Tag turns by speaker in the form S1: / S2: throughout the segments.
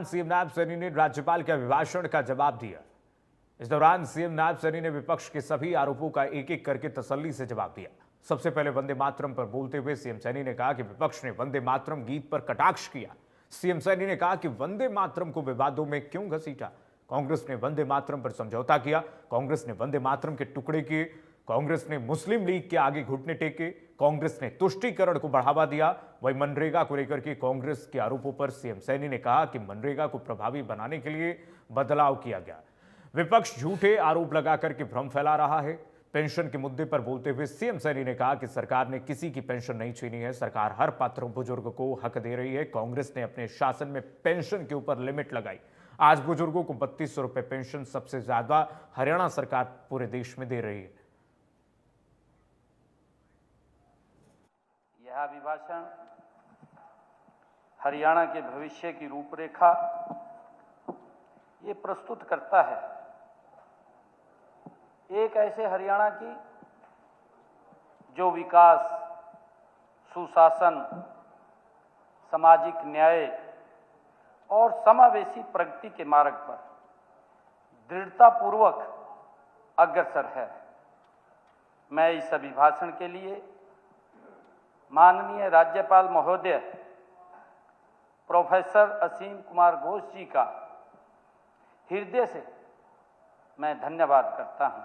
S1: CM Nayab Saini ने राज्यपाल के अभिभाषण का जवाब दिया। इस दौरान सीएम नायब सैनी ने विपक्ष के सभी आरोपों का एक एक करके तसल्ली से जवाब दिया। सबसे पहले वंदे मातरम पर बोलते हुए सीएम सैनी ने कहा कि विपक्ष ने वंदे मातरम गीत पर कटाक्ष किया। सीएम सैनी ने कहा कि वंदे मातरम को विवादों में क्यों घसीटा। कांग्रेस ने वंदे मातरम पर समझौता किया। कांग्रेस ने वंदे मातरम के टुकड़े किए। कांग्रेस ने मुस्लिम लीग के आगे घुटने टेके। कांग्रेस ने तुष्टीकरण को बढ़ावा दिया। वहीं मनरेगा को लेकर के कांग्रेस के आरोपों पर सीएम सैनी ने कहा कि मनरेगा को प्रभावी बनाने के लिए बदलाव किया गया। विपक्ष झूठे आरोप लगाकर के भ्रम फैला रहा है। पेंशन के मुद्दे पर बोलते हुए सीएम सैनी ने कहा कि सरकार ने किसी की पेंशन नहीं छीनी है। सरकार हर पात्र बुजुर्ग को हक दे रही है। कांग्रेस ने अपने शासन में पेंशन के ऊपर लिमिट लगाई। आज बुजुर्गों को 3200 रुपए पेंशन सबसे ज्यादा हरियाणा सरकार पूरे देश में दे रही है।
S2: यह अभिभाषण हरियाणा के भविष्य की रूपरेखा ये प्रस्तुत करता है। एक ऐसे हरियाणा की जो विकास, सुशासन, सामाजिक न्याय और समावेशी प्रगति के मार्ग पर दृढ़तापूर्वक अग्रसर है। मैं इस अभिभाषण के लिए माननीय राज्यपाल महोदय प्रोफेसर असीम कुमार घोष जी का हृदय से मैं धन्यवाद करता हूं।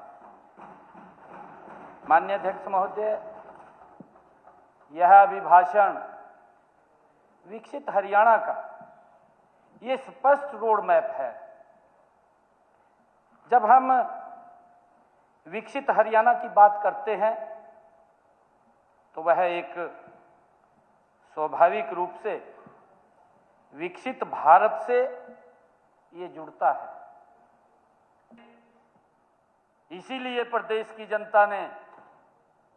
S2: माननीय अध्यक्ष महोदय, यह अभिभाषण विकसित हरियाणा का ये स्पष्ट रोड मैप है। जब हम विकसित हरियाणा की बात करते हैं तो वह एक स्वाभाविक रूप से विकसित भारत से ये जुड़ता है। इसीलिए प्रदेश की जनता ने,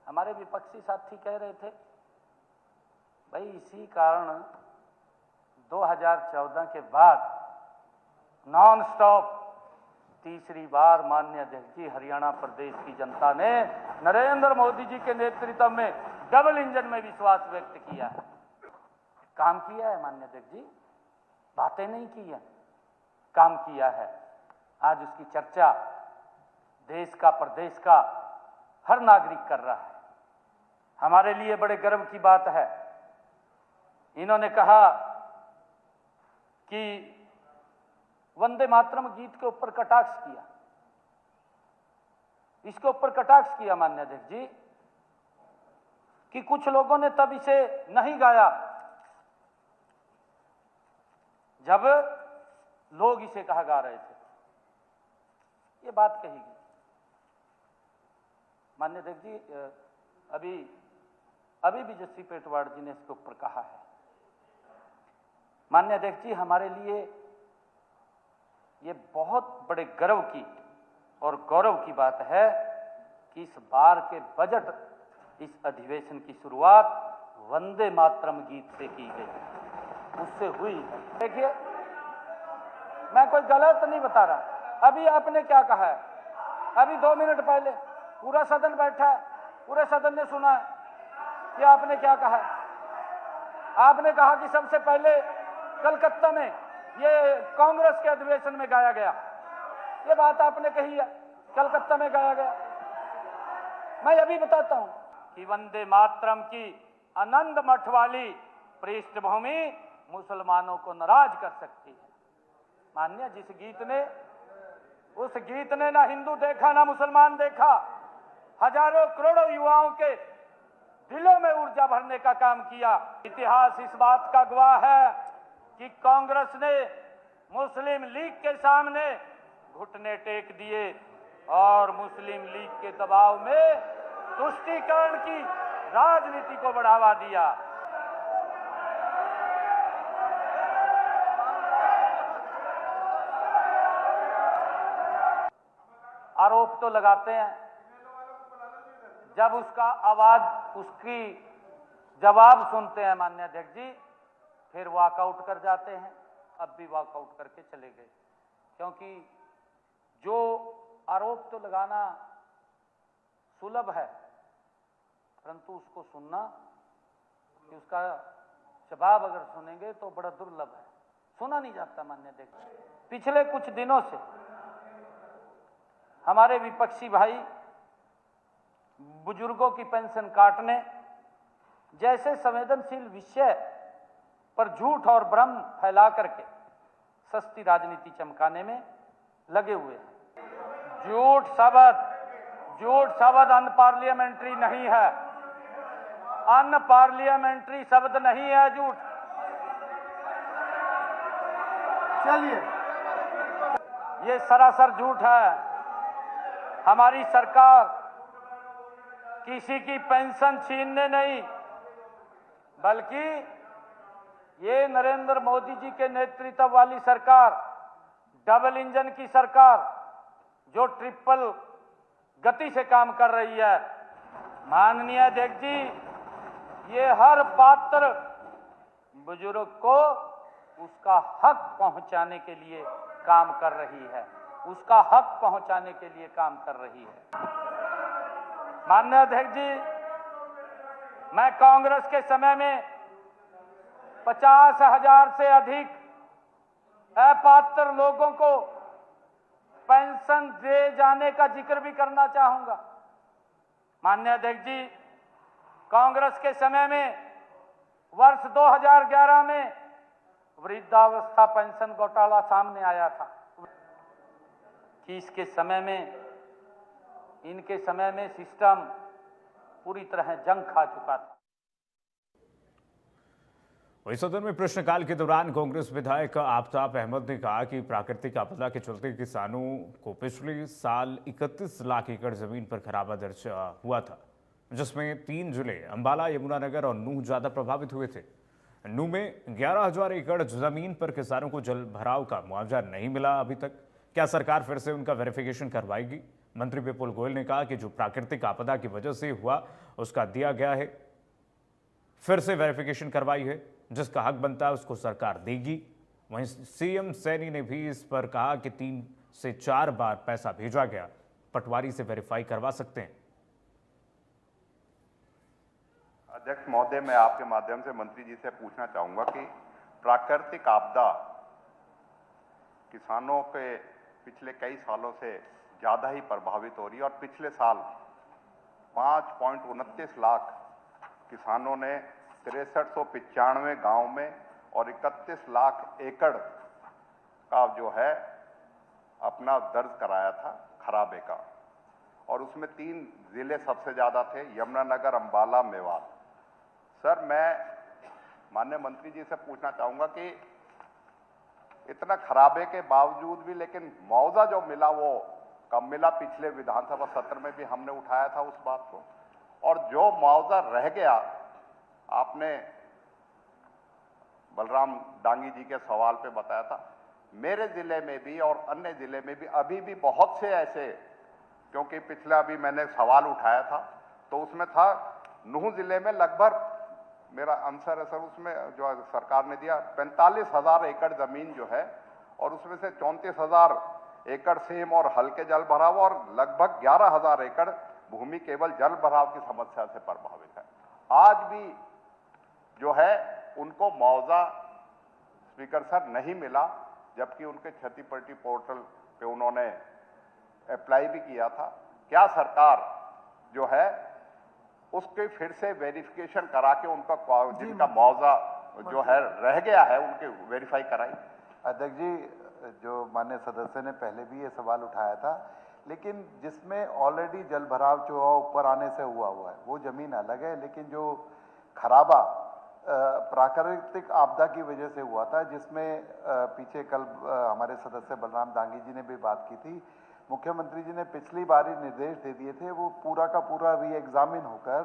S2: हमारे विपक्षी साथी कह रहे थे, भाई इसी कारण 2014 के बाद नॉन स्टॉप तीसरी बार माननीय अध्यक्ष जी हरियाणा प्रदेश की जनता ने नरेंद्र मोदी जी के नेतृत्व में डबल इंजन में विश्वास व्यक्त किया है। काम किया है माननीय अध्यक्ष जी, बातें नहीं की है, काम किया है। आज उसकी चर्चा देश का, प्रदेश का हर नागरिक कर रहा है। हमारे लिए बड़े गर्व की बात है। इन्होंने कहा कि वंदे मातरम गीत के ऊपर कटाक्ष किया, इसके ऊपर कटाक्ष किया माननीय अध्यक्ष जी, कि कुछ लोगों ने तब इसे नहीं गाया जब लोग इसे कहा गा रहे थे। ये बात कही गई। माननीय अध्यक्ष जी, अभी भी जस्सी पेटवाड़ जी ने इसके ऊपर कहा है। माननीय अध्यक्ष जी, हमारे लिए ये बहुत बड़े गर्व की और गौरव की बात है कि इस बार के बजट, इस अधिवेशन की शुरुआत वंदे मातरम गीत से की गई, उससे हुई। देखिए, मैं कोई गलत नहीं बता रहा। अभी आपने क्या कहा है, अभी 2 मिनट पहले पूरा सदन बैठा है, पूरे सदन ने सुना है कि आपने क्या कहा है। आपने कहा कि सबसे पहले कलकत्ता में ये कांग्रेस के अधिवेशन में गाया गया। ये बात आपने कही है, कलकत्ता में गाया गया। मैं अभी बताता हूं कि वंदे मातरम की आनंद मठ वाली पृष्ठभूमि मुसलमानों को नाराज कर सकती है। मान्य जिस गीत ने, उस गीत ने ना हिंदू देखा ना मुसलमान देखा, हजारों करोड़ों युवाओं के दिलों में ऊर्जा भरने का काम किया। इतिहास इस बात का गवाह है कि कांग्रेस ने मुस्लिम लीग के सामने घुटने टेक दिए और मुस्लिम लीग के दबाव में तुष्टीकरण की राजनीति को बढ़ावा दिया। आरोप तो लगाते हैं, जब उसका आवाज, उसकी जवाब सुनते हैं माननीय अध्यक्ष जी, फिर वॉकआउट कर जाते हैं। अब भी वॉकआउट करके चले गए, क्योंकि जो आरोप तो लगाना सुलभ है, परंतु उसको सुनना, कि उसका जवाब अगर सुनेंगे तो बड़ा दुर्लभ है। सुना नहीं जाता मान्य अध्यक्ष। पिछले कुछ दिनों से हमारे विपक्षी भाई बुजुर्गों की पेंशन काटने जैसे संवेदनशील विषय पर झूठ और भ्रम फैला करके सस्ती राजनीति चमकाने में लगे हुए हैं। झूठ शब्द अनपार्लियामेंट्री नहीं है, अनपार्लियामेंट्री शब्द नहीं है झूठ। चलिए, ये सरासर झूठ है। हमारी सरकार किसी की पेंशन छीनने नहीं, बल्कि ये नरेंद्र मोदी जी के नेतृत्व वाली सरकार, डबल इंजन की सरकार, जो ट्रिपल गति से काम कर रही है, माननीय अध्यक्ष जी, ये हर पात्र बुजुर्ग को उसका हक पहुंचाने के लिए काम कर रही है, उसका हक पहुंचाने के लिए काम कर रही है। माननीय अध्यक्ष जी, मैं कांग्रेस के समय में 50,000 से अधिक अपात्र लोगों को पेंशन दे जाने का जिक्र भी करना चाहूंगा। माननीय अध्यक्ष जी, कांग्रेस के समय में वर्ष 2011 में वृद्धावस्था पेंशन घोटाला सामने आया था कि इनके समय में सिस्टम पूरी तरह जंग खा चुका था।
S1: वहीं सदन में प्रश्नकाल के दौरान कांग्रेस विधायक आफताब अहमद ने कहा कि प्राकृतिक आपदा के चलते किसानों को पिछले साल 31 लाख एकड़ जमीन पर खराबा दर्ज हुआ था, जिसमें 3 जिले अंबाला, यमुनानगर और नूह ज्यादा प्रभावित हुए थे। नूह में 11,000 एकड़ जमीन पर किसानों को जल भराव का मुआवजा नहीं मिला अभी तक। क्या सरकार फिर से उनका वेरिफिकेशन करवाएगी? मंत्री विपुल गोयल ने कहा कि जो प्राकृतिक आपदा की वजह से हुआ उसका दिया गया है, फिर से वेरिफिकेशन करवाई है, जिसका हक बनता है उसको सरकार देगी। वहीं सीएम सैनी ने भी इस पर कहा कि 3 से 4 बार पैसा भेजा गया, पटवारी से वेरीफाई करवा सकते हैं।
S3: अध्यक्ष महोदय, मैं आपके माध्यम से मंत्री जी से पूछना चाहूंगा कि प्राकृतिक आपदा किसानों के पिछले कई सालों से ज्यादा ही प्रभावित हो रही है और पिछले साल 5.29 लाख किसानों ने 6395 गांव में और 31 लाख एकड़ का जो है अपना दर्ज कराया था खराबे का, और उसमें 3 जिले सबसे ज्यादा थे, यमुनानगर, अंबाला, मेवात। सर, मैं माननीय मंत्री जी से पूछना चाहूंगा कि इतना खराबे के बावजूद भी लेकिन मुआवजा जो मिला वो कम मिला। पिछले विधानसभा सत्र में भी हमने उठाया था उस बात को, और जो मुआवजा रह गया, आपने बलराम डांगी जी के सवाल पे बताया था, मेरे जिले में भी और अन्य जिले में भी अभी भी बहुत से ऐसे, क्योंकि पिछला अभी मैंने सवाल उठाया था तो उसमें था नूह जिले में लगभग, मेरा आंसर है सर, उसमें जो सरकार ने दिया 45,000 एकड़ जमीन जो है, और उसमें से 34,000 एकड़ सेम और हल्के जल भराव और लगभग 11,000 एकड़ भूमि केवल जल भराव की समस्या से प्रभावित है। आज भी जो है उनको मुआवजा स्पीकर सर नहीं मिला, जबकि उनके क्षतिपूर्ति पोर्टल पे उन्होंने अप्लाई भी किया था। क्या सरकार जो है उसके फिर से वेरिफिकेशन करा के उनका जिनका मुआवजा जो है रह गया है उनके वेरीफाई कराई?
S4: अध्यक्ष जी, जो माननीय सदस्य ने पहले भी ये सवाल उठाया था, लेकिन जिसमें ऑलरेडी जल भराव जो ऊपर आने से हुआ है वो जमीन अलग है, लेकिन जो खराबा प्राकृतिक आपदा की वजह से हुआ था, जिसमें पीछे कल हमारे सदस्य बलराम दांगी जी ने भी बात की थी, मुख्यमंत्री जी ने पिछली बार ही निर्देश दे दिए थे, वो पूरा का पूरा री एग्जामिन होकर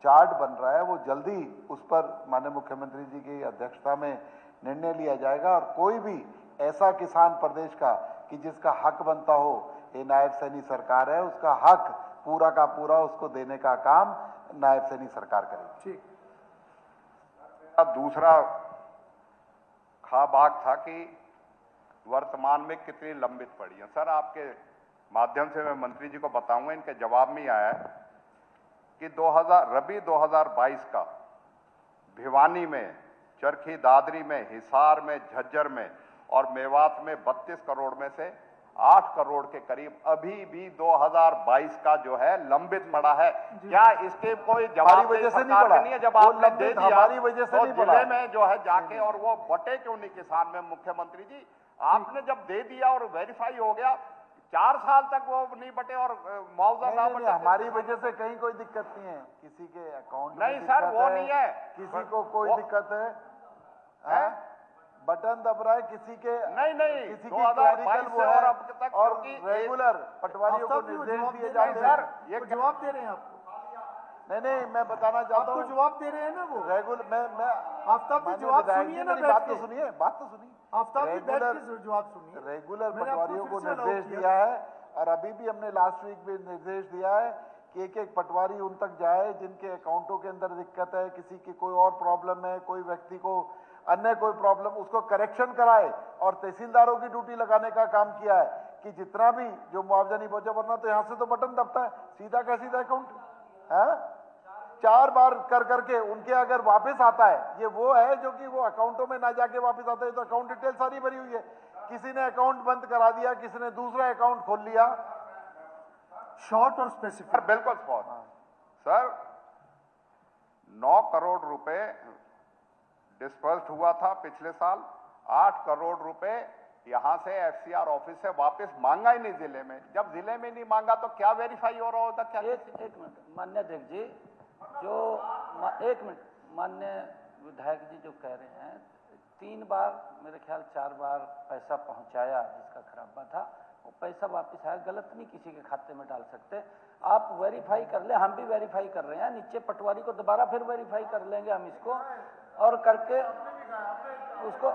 S4: चार्ट बन रहा है, वो जल्दी उस पर माननीय मुख्यमंत्री जी की अध्यक्षता में निर्णय लिया जाएगा, और कोई भी ऐसा किसान प्रदेश का कि जिसका हक बनता हो, ये नायब सैनी सरकार है, उसका हक पूरा का पूरा उसको देने का काम नायब सैनी सरकार करेगी।
S3: ठीक। दूसरा भाग था कि वर्तमान में कितनी लंबित पड़ी है। सर, आपके माध्यम से मैं मंत्री जी को बताऊंगा, इनके जवाब में आया है कि रबी 2022 का भिवानी में चरखी दादरी में, हिसार में, झज्जर में और मेवात में 32 करोड़ में से 8 करोड़ के करीब अभी भी 2022 का जो है लंबित पड़ा है। क्या इसके कोई जवाब
S4: वजह से नहीं
S3: सरकार
S4: पड़ा?
S3: का नहीं है? जब
S4: वो
S3: आपने दे
S4: लंबित
S3: दिया
S4: हमारी वजह से
S3: तो
S4: नहीं पड़ा।
S3: जिले में जो है जाके और वो बटे क्यों नहीं किसान में? मुख्यमंत्री जी, आपने जब दे दिया और वेरीफाई हो गया, 4 साल तक वो नहीं बटे और मुआवजा ना
S4: नहीं,
S3: बटे।
S4: हमारी वजह से कहीं कोई दिक्कत नहीं है, किसी के अकाउंट में
S3: नहीं सर,
S4: दिक्कत
S3: वो नहीं है।
S4: किसी को कोई
S3: वो-
S4: दिक्कत है? बटन दब रहा है किसी के,
S3: नहीं,
S4: किसी की
S3: 2022
S4: क्लैरिकल वो
S3: से
S4: है
S3: और अब तक
S4: और
S3: क्योंकि
S4: रेगुलर पटवारियों को निर्देश दिए जाते हैं।
S3: सर, ये
S5: जवाब दे रहे हैं आपको,
S4: नहीं, मैं बताना चाहता
S5: आपको
S4: हूँ
S5: जवाब दे रहे हैं ना वो।
S4: रेगुलर मैं
S5: आफ्ताब जी
S4: माननीय
S5: जवाब
S4: विधायक
S5: सुनिए
S4: जी,
S5: ना
S4: मेरी
S5: बैठ
S4: बात तो
S5: के।
S4: सुनिए, बात तो सुनिए।
S5: आफ्ताब जी बैठ
S4: रेगुलर
S5: के जवाब सुनिए।
S4: रेगुलर
S5: मैंने आपको
S4: पटवारियों को
S5: फिर से
S4: निर्देश
S5: अलाउ किया।
S4: दिया है और अभी भी हमने लास्ट वीक भी निर्देश दिया है कि एक एक पटवारी उन तक जाए जिनके अकाउंटों के अंदर दिक्कत है, किसी की कोई और प्रॉब्लम है, कोई व्यक्ति को अन्य कोई प्रॉब्लम, उसको करेक्शन कराए। और तहसीलदारों की ड्यूटी लगाने का काम किया है कि जितना भी जो मुआवजा नहीं पहुंचा, वरना तो यहाँ से तो बटन दबता है सीधा का सीधा अकाउंट है। 4 बार कर करके उनके अगर वापस आता है, ये वो है जो कि वो अकाउंटों में ना जाके वापस आता है, तो अकाउंट डिटेल सारी भरी हुई है। किसी ने अकाउंट बंद करा दिया, किसी ने दूसरा अकाउंट खोल लिया।
S5: शॉर्ट और
S3: सर
S5: स्पेसिफिक।
S3: बिल्कुल स्पॉट सर, 9 करोड़ रुपए डिस्पर्स्ड हुआ था पिछले साल। 8 करोड़ रुपए यहां से एफसीआर ऑफिस से वापस मांगा ही नहीं जिले में। जब जिले में नहीं मांगा तो क्या वेरीफाई हो रहा होता? क्या
S2: एक मिनट मान्य अध्यक्ष जी, एक मिनट मान्य विधायक जी जो कह रहे हैं, 3 बार मेरे ख्याल 4 बार पैसा पहुंचाया जिसका खराबा था, वो पैसा वापस आया। गलत नहीं किसी के खाते में डाल सकते। आप वेरीफाई कर ले, हम भी वेरीफाई कर रहे हैं। नीचे पटवारी को दोबारा फिर वेरीफाई कर लेंगे हम इसको, और करके उसको